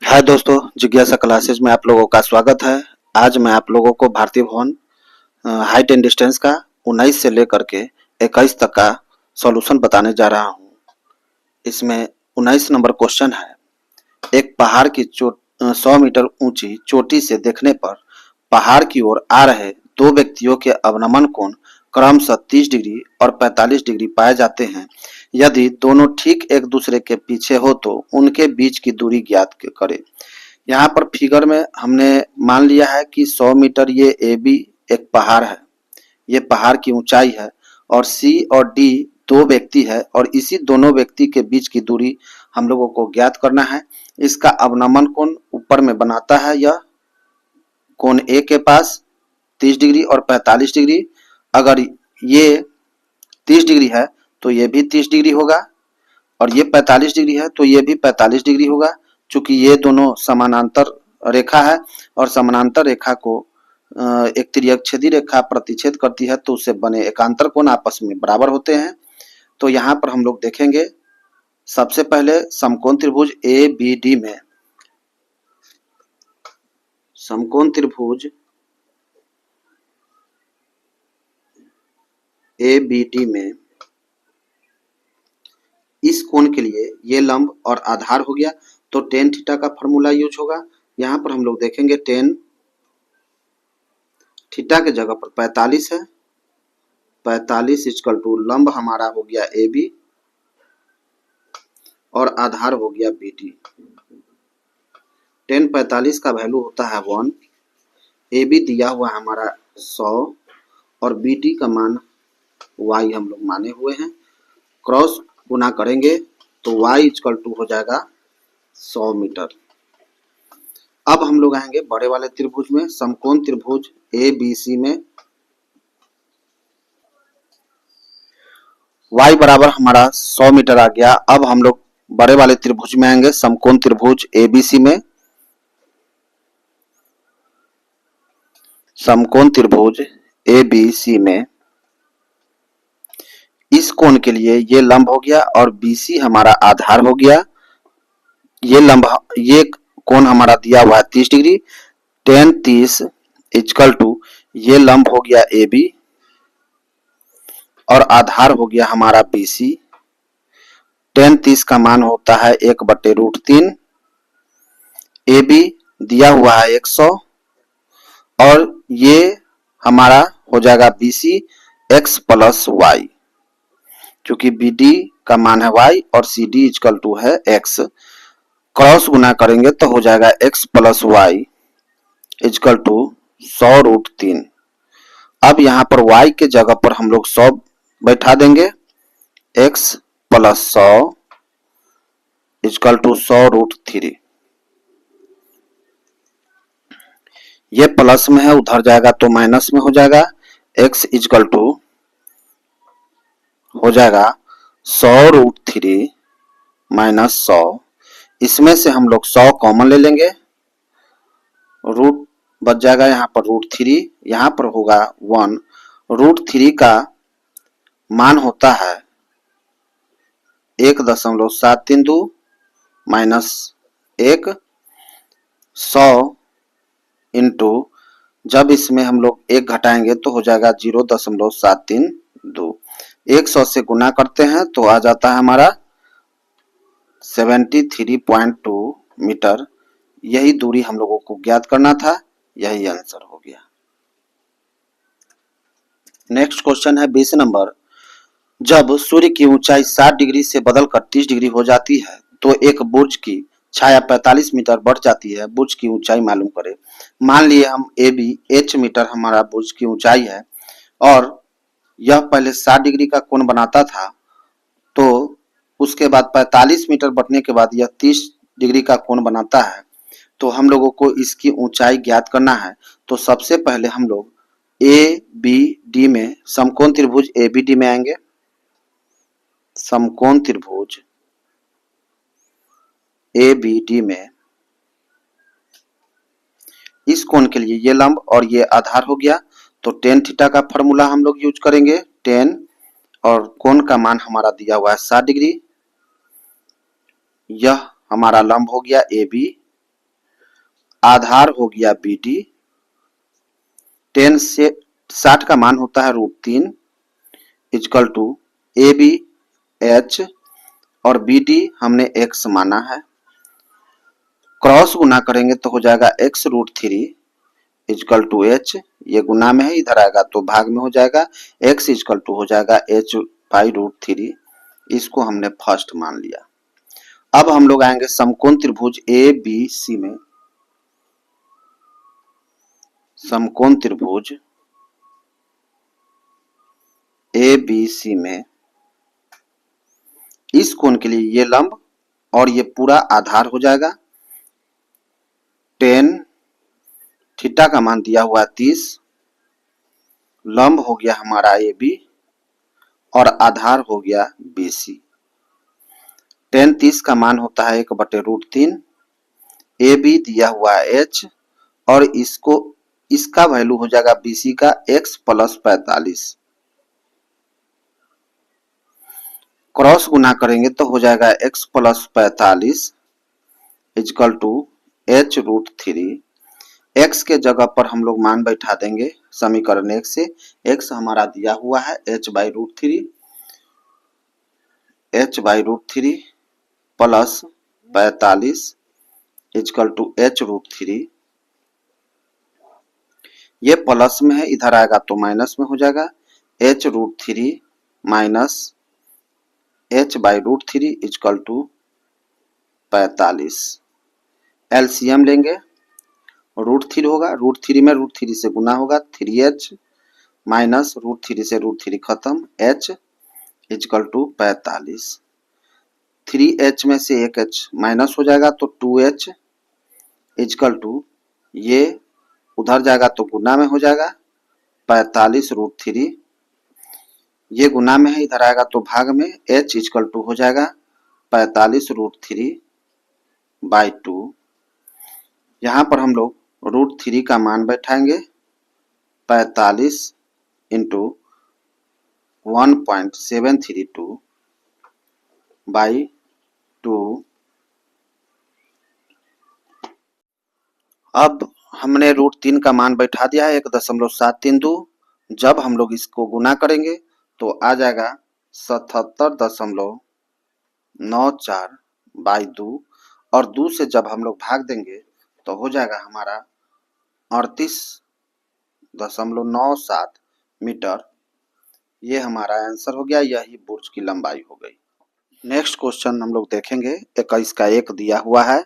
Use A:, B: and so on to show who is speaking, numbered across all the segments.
A: हाय दोस्तों, जिज्ञासा क्लासेज में आप लोगों का स्वागत है। आज मैं आप लोगों को भारतीय भवन हाइट एंड डिस्टेंस का 19 से लेकर के 21 तक का सॉल्यूशन बताने जा रहा हूं। इसमें 19 नंबर क्वेश्चन है। एक पहाड़ की 100 मीटर ऊंची चोटी से देखने पर पहाड़ की ओर आ रहे दो व्यक्तियों के अवनमन कोण क्रमशः 30 डिग्री और 45 डिग्री पाए जाते हैं। यदि दोनों ठीक एक दूसरे के पीछे हो तो उनके बीच की दूरी ज्ञात करें। यहाँ पर फिगर में हमने मान लिया है कि 100 मीटर ये ए बी एक पहाड़ है, ये पहाड़ की ऊंचाई है और सी और डी दो व्यक्ति है और इसी दोनों व्यक्ति के बीच की दूरी हम लोगों को ज्ञात करना है। इसका अवनमन कोण ऊपर में बनाता है यह कोण ए के पास 30 डिग्री और 45 डिग्री। अगर ये 30 डिग्री है तो ये भी 30 डिग्री होगा और ये 45 डिग्री है तो ये भी 45 डिग्री होगा। चूंकि ये दोनों समानांतर रेखा है और समानांतर रेखा को एक तिर्यकछेदी रेखा प्रतिच्छेद करती है तो उससे बने एकांतर कोण आपस में बराबर होते हैं। तो यहाँ पर हम लोग देखेंगे सबसे पहले समकोण त्रिभुज ए बी डी में समकोण त्रिभुज ए बी डी में इस कोण के लिए ये लंब और आधार हो गया तो टेन थीटा का फॉर्मूला यूज होगा। यहाँ पर हम लोग देखेंगे टेन थीटा के जगह पर 45 है, 45 इक्वल टू लंब हमारा हो गया ए बी और आधार हो गया बी डी। टेन 45 का वैल्यू होता है 1, ए बी दिया हुआ हमारा 100 और बी डी का मान y हम लोग माने हुए हैं। क्रॉस गुना करेंगे तो y इक्वल टू हो जाएगा 100 मीटर। अब हम लोग आएंगे बड़े वाले त्रिभुज में समकोण त्रिभुज ए बी सी में y बराबर हमारा 100 मीटर आ गया। अब हम लोग बड़े वाले त्रिभुज में आएंगे समकोण त्रिभुज ए बी सी में समकोण त्रिभुज ए बी सी में इस कोण के लिए ये लंब हो गया और बीसी हमारा आधार हो गया। ये लंब ये कोण हमारा दिया हुआ है 30 डिग्री, टेन 30 इक्वल टू ये लंब हो गया ए बी और आधार हो गया हमारा बीसी। टेन 30 का मान होता है 1/√3। ए बी दिया हुआ है 100 और ये हमारा हो जाएगा बीसी x प्लस वाई। चूंकि बी डी का मान है y और सी डी इक्वल टू है x, क्रॉस गुना करेंगे तो हो जाएगा x plus y equal to 100√3। अब यहाँ पर y के जगह पर हम लोग 100 बैठा देंगे, x प्लस 100 इक्वल टू 100√3। ये प्लस में है उधर जाएगा तो माइनस में हो जाएगा, x इक्वल टू हो जाएगा 100√3 माइनस 100। इसमें से हम लोग 100 कॉमन ले लेंगे, रूट बच जाएगा यहाँ पर √3, यहाँ पर होगा 1। √3 का मान होता है 1.732 माइनस 1, 100 इंटू जब इसमें हम लोग 1 घटाएंगे तो हो जाएगा 0.732। 100 से गुना करते हैं तो आ जाता है हमारा 73.2 मीटर। यही दूरी हम लोगों को ज्ञात करना था, यही आंसर हो गया। नेक्स्ट क्वेश्चन है 20 नंबर। जब सूर्य की ऊंचाई 60 डिग्री से बदलकर 30 डिग्री हो जाती है तो एक बुर्ज की छाया 45 मीटर बढ़ जाती है। बुर्ज की ऊंचाई मालूम करें। मान लिए हम ए बी h मीटर हमारा बुर्ज की ऊंचाई है और यह पहले 60 डिग्री का कोण बनाता था, तो उसके बाद 45 मीटर बढ़ने के बाद यह 30 डिग्री का कोण बनाता है। तो हम लोगों को इसकी ऊंचाई ज्ञात करना है। तो सबसे पहले हम लोग ए बी डी में समकोण त्रिभुज ए बी डी में आएंगे। समकोण त्रिभुज ए बी डी में इस कोण के लिए ये लंब और ये आधार हो गया तो टेन थीटा का फॉर्मूला हम लोग यूज करेंगे। टेन और कोण का मान हमारा दिया हुआ है 60 डिग्री। यह हमारा लंब हो गया ए बी आधार हो गया बी डी, 10 से 60 का मान होता है √3 equal to A B H और बी डी हमने x माना है, क्रॉस गुना करेंगे तो हो जाएगा x√3 इजकल टू एच, ये गुना में है इधर आएगा तो भाग में हो जाएगा, x इजकल टू हो जाएगा h/√3, इसको हमने फर्स्ट मान लिया। अब हम लोग आएंगे समकोण त्रिभुज ए बी सी में। समकोण त्रिभुज ए बी सी में इस कोण के लिए ये लंब और ये पूरा आधार हो जाएगा, tan थीटा का मान दिया हुआ 30, लंब हो गया हमारा ए बी और आधार हो गया बी सी। tan 30 का मान होता है 1/√3, ए बी दिया हुआ है h और इसका वैल्यू हो जाएगा बी सी का x + 45, क्रॉस गुना करेंगे तो हो जाएगा x + 45 is equal to h√3, x के जगह पर हम लोग मान बैठा देंगे समीकरण 1 से, x हमारा दिया हुआ है h/√3 plus 45 is equal to h√3, ये प्लस में है इधर आएगा तो माइनस में हो जाएगा, h√3 minus h/√3 is equal to 45, LCM लेंगे, √3 होगा, √3 में √3 से गुना होगा, 3h माइनस √3 से √3 खत्म, h इजकल टू 45, 3h में से 1h माइनस हो जाएगा तो 2h इजकल टू ये उधर जाएगा तो गुना में हो जाएगा 45√3, ये गुना में है इधर आएगा तो भाग में, h इजकल टू हो जाएगा 45√3/2, यहाँ पर हम लोग √3 का मान बैठाएंगे 45 इंटू 1.732/2। अब हमने √3 का मान बैठा दिया है 1.732, जब हम लोग इसको गुना करेंगे तो आ जाएगा 77.94/2 और 2 से जब हम लोग भाग देंगे तो हो जाएगा हमारा 38.97 मीटर। ये हमारा आंसर हो गया, यही बुर्ज की लंबाई हो गई। नेक्स्ट क्वेश्चन हम लोग देखेंगे, 21 का 1 दिया हुआ है,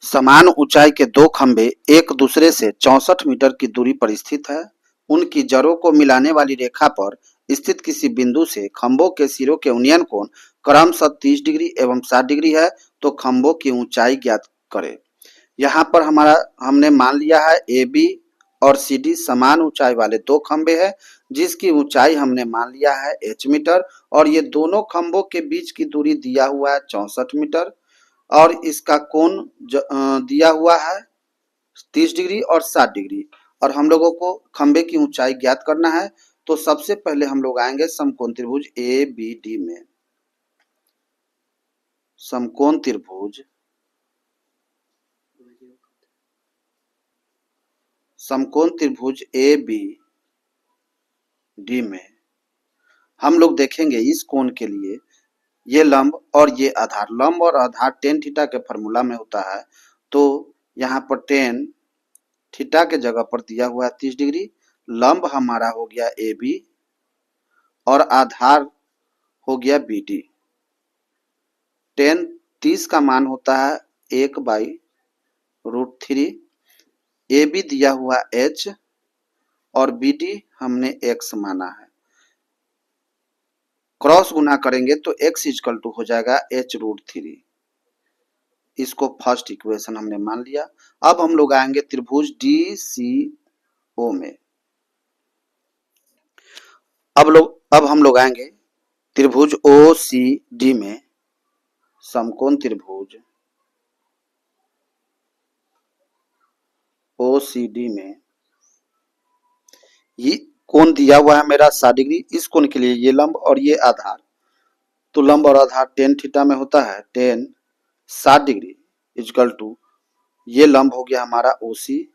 A: समान ऊंचाई के दो खंभे एक दूसरे से 64 मीटर की दूरी पर स्थित है, उनकी जड़ों को मिलाने वाली रेखा पर स्थित किसी बिंदु से खंभों के सिरों के उन्नयन कोण क्रमशः 30 डिग्री एवं 60 डिग्री है, तो खंभों की ऊंचाई ज्ञात करें। यहाँ पर हमने मान लिया है ए बी और सी डी समान ऊंचाई वाले दो खंभे हैं, जिसकी ऊंचाई हमने मान लिया है h मीटर और ये दोनों खंभों के बीच की दूरी दिया हुआ है 64 मीटर और इसका कोण दिया हुआ है 30 डिग्री और 60 डिग्री और हम लोगों को खंभे की ऊंचाई ज्ञात करना है। तो सबसे पहले हम लोग आएंगे समकोण त्रिभुज ए बी डी में। समकोण त्रिभुज ए बी डी में हम लोग देखेंगे इस कोण के लिए ये लंब और ये आधार, लंब और आधार tan थीटा के फॉर्मूला में होता है, तो यहाँ पर tan थीटा के जगह पर दिया हुआ है 30 डिग्री, लंब हमारा हो गया ए बी और आधार हो गया बी डी। tan 30 का मान होता है 1/√3, ए बी दिया हुआ h और बी डी हमने x माना है, क्रॉस गुना करेंगे तो x इजकल टू हो जाएगा h√3, इसको फर्स्ट इक्वेशन हमने मान लिया। अब हम लोग आएंगे त्रिभुज डी सी ओ में। अब हम लोग आएंगे त्रिभुज ओ सी डी में। समकोण त्रिभुज ओ सी डी में ये कोण दिया हुआ है मेरा 60 डिग्री, इस कोण के लिए ये लंब और ये आधार, तो लंब और आधार tan थीटा में होता है tan 60 डिग्री इजकल टू ये लंब हो गया हमारा OC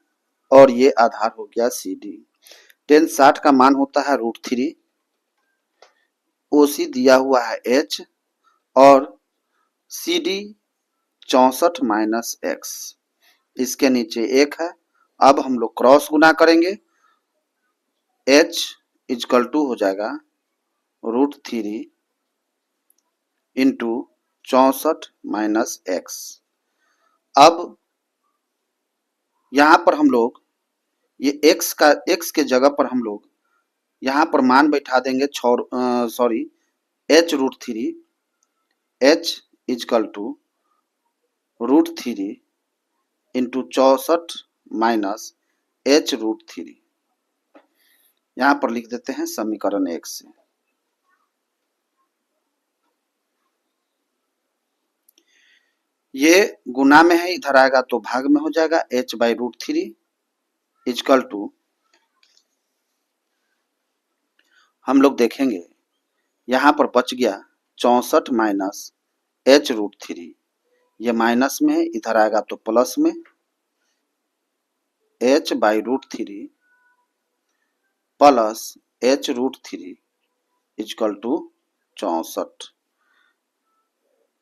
A: और ये आधार हो गया CD। tan 60 का मान होता है √3, OC दिया हुआ है H और CD 64 माइनस x, इसके नीचे 1 है। अब हम लोग क्रॉस गुना करेंगे, H इजकल टू हो जाएगा √3 इंटू 64 माइनस x। अब यहाँ पर हम लोग ये x के जगह पर हम लोग यहाँ पर मान बैठा देंगे h√3, h equal to √3 into 64 minus h√3। यहाँ पर लिख देते हैं समीकरण 1 से। ये गुना में है, इधर आएगा तो भाग में हो जाएगा, h/√3 इजकल टू, हम लोग देखेंगे यहाँ पर बच गया 64 माइनस h√3, ये माइनस में है, इधर आएगा तो प्लस में, h/√3 plus h√3 is equal to 64।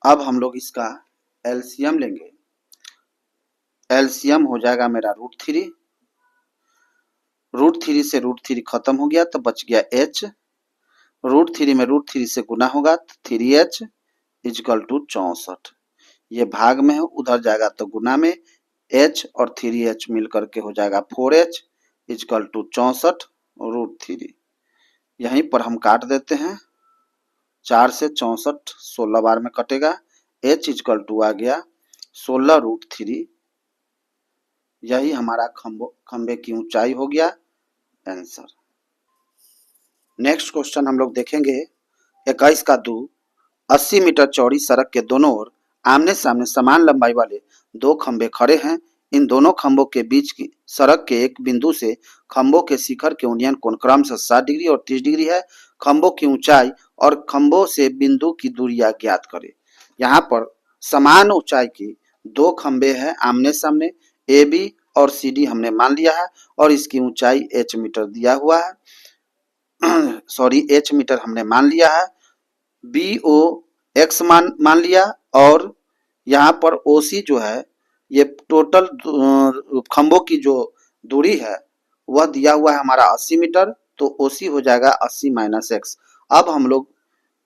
A: अब हम लोग इसका एलसीएम लेंगे, एलसीएम हो जाएगा मेरा √3, √3 से √3 खत्म हो गया तो बच गया h, √3 में √3 से गुना होगा तो 3h इजकल टू 64। ये भाग में है, उधर जाएगा तो गुना में, h और 3h मिल करके हो जाएगा 4h इजकल टू 64 √3। यहीं पर हम काट देते हैं, 4 से 64 16 बार में कटेगा, h इजकल टू आ गया 16√3। यही हमारा खंबे की ऊंचाई हो गया आंसर। नेक्स्ट क्वेश्चन हम लोग देखेंगे 21 का 2, 80 मीटर चौड़ी सड़क के दोनों ओर आमने सामने समान लंबाई वाले दो खंबे खड़े हैं। इन दोनों खंभों के बीच की सड़क के एक बिंदु से खंभों के शिखर के उन्नयन कोण क्रमशः 60 डिग्री और 30 डिग्री है। खंभों की ऊंचाई और खंभों से बिंदु की दूरियां ज्ञात करें। यहाँ पर समान ऊंचाई की दो खंबे हैं आमने सामने, AB और CD हमने मान लिया है और इसकी ऊंचाई h मीटर दिया हुआ है, h मीटर हमने मान लिया है। BO x मान लिया और यहाँ पर OC जो है ये टोटल खंभों की जो दूरी है वह दिया हुआ है हमारा 80 मीटर, तो OC हो जाएगा 80 माइनस x। अब हम लोग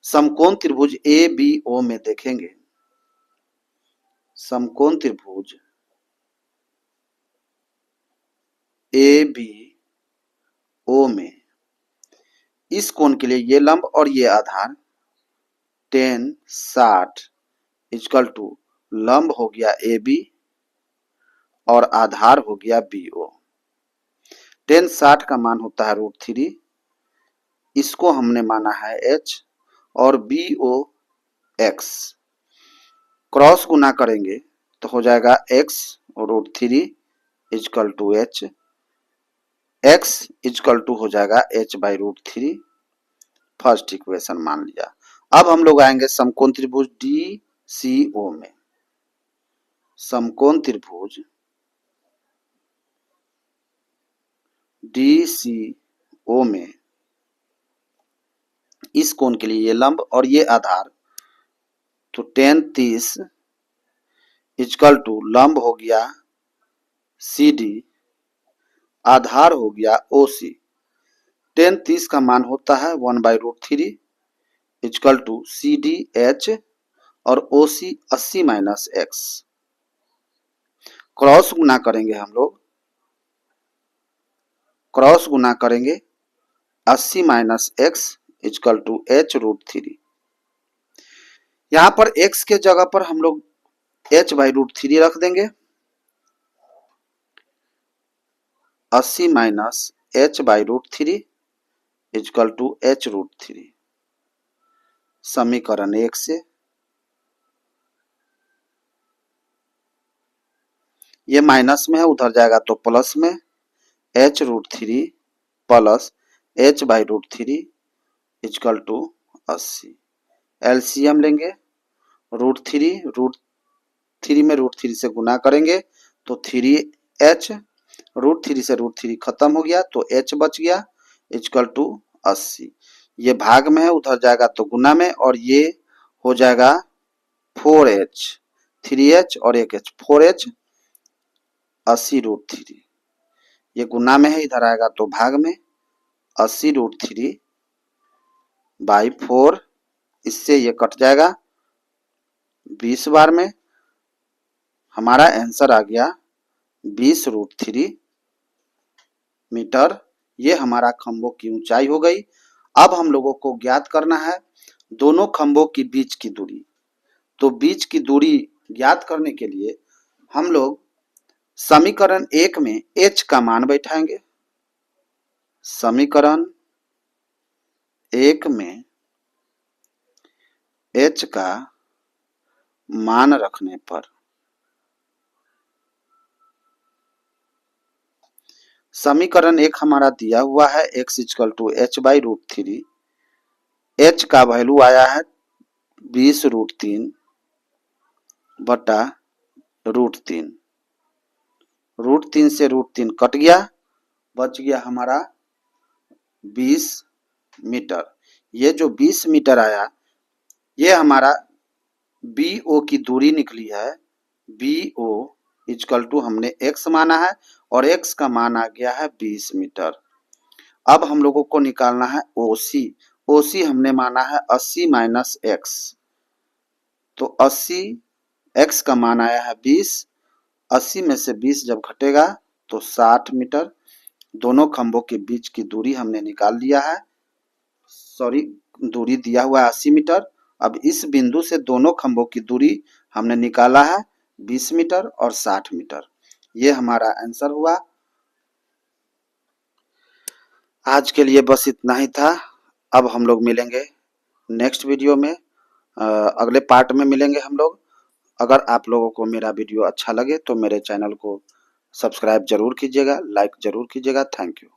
A: समकोण त्रिभुज ABO में देखेंगे, समकोण त्रिभुज ABO में इस कोण के लिए ये लंब और ये आधार tan 60 इजकल टू लंब हो गया AB और आधार हो गया BO। tan 60 का मान होता है √3, इसको हमने माना है h और BO x। क्रॉस गुना करेंगे तो हो जाएगा x √3 equal to h, x equal to हो जाएगा h/√3। फर्स्ट इक्वेशन मान लिया। अब हम लोग आएंगे समकोण त्रिभुज DCO में, समकोण त्रिभुज DCO में इस कोण के लिए ये लंब और ये आधार, तो tan 30 इजकल टू लंब हो गया CD, आधार हो गया OC। tan 30 का मान होता है 1/√3 इजकल टू CDH और OC 80 माइनस x। क्रॉस गुना करेंगे हम लोग, क्रॉस गुना करेंगे 80 minus x equal to h√3। यहाँ पर x के जगह पर हम लोग h/√3 रख देंगे, 80 minus h/√3 is equal to h√3। समीकरण 1 से ये माइनस में है, उधर जाएगा तो प्लस में, h√3 plus h/√3 is equal to 80। LCM लेंगे, √3 में √3 से गुना करेंगे तो 3h, √3 से √3 खत्म हो गया तो h बच गया इक्वल टू 80। ये भाग में है, उधर जाएगा तो गुना में, और ये हो जाएगा 4h, 3h और 1h, 4h 80√3। ये गुना में है, इधर आएगा तो भाग में, 80√3 बाई 4, इससे ये कट जाएगा 20 बार में। हमारा आंसर आ गया 20√3 मीटर। ये हमारा खंभों की ऊंचाई हो गई। अब हम लोगों को ज्ञात करना है दोनों खंभों की बीच की दूरी। तो बीच की दूरी ज्ञात करने के लिए हम लोग समीकरण 1 में h का मान बैठाएंगे। समीकरण 1 में h का मान रखने पर समीकरण 1 हमारा दिया हुआ है x equal to h/√3। h का वैल्यू आया है 20√3 बटा √3। √3 से √3 कट गया, बच गया हमारा 20 मीटर। ये जो 20 मीटर आया, ये हमारा BO की दूरी निकली है। BO इक्वल टू हमने x माना है और x का मान आ गया है 20 मीटर। अब हम लोगों को निकालना है OC। OC हमने माना है 80 माइनस x, तो 80, x का मान आया है 20, 80 में से 20 जब घटेगा तो 60 मीटर। दोनों खंभों के बीच की दूरी हमने निकाल लिया है। सॉरी, दूरी दिया हुआ है 80 मीटर। अब इस बिंदु से दोनों खंभों की दूरी हमने निकाला है 20 मीटर और 60 मीटर। ये हमारा आंसर हुआ। आज के लिए बस इतना ही था। अब हम लोग मिलेंगे नेक्स्ट वीडियो में, अगले पार्ट में मिलेंगे हम लोग। अगर आप लोगों को मेरा वीडियो अच्छा लगे तो मेरे चैनल को सब्सक्राइब जरूर कीजिएगा, लाइक जरूर कीजिएगा। Thank you.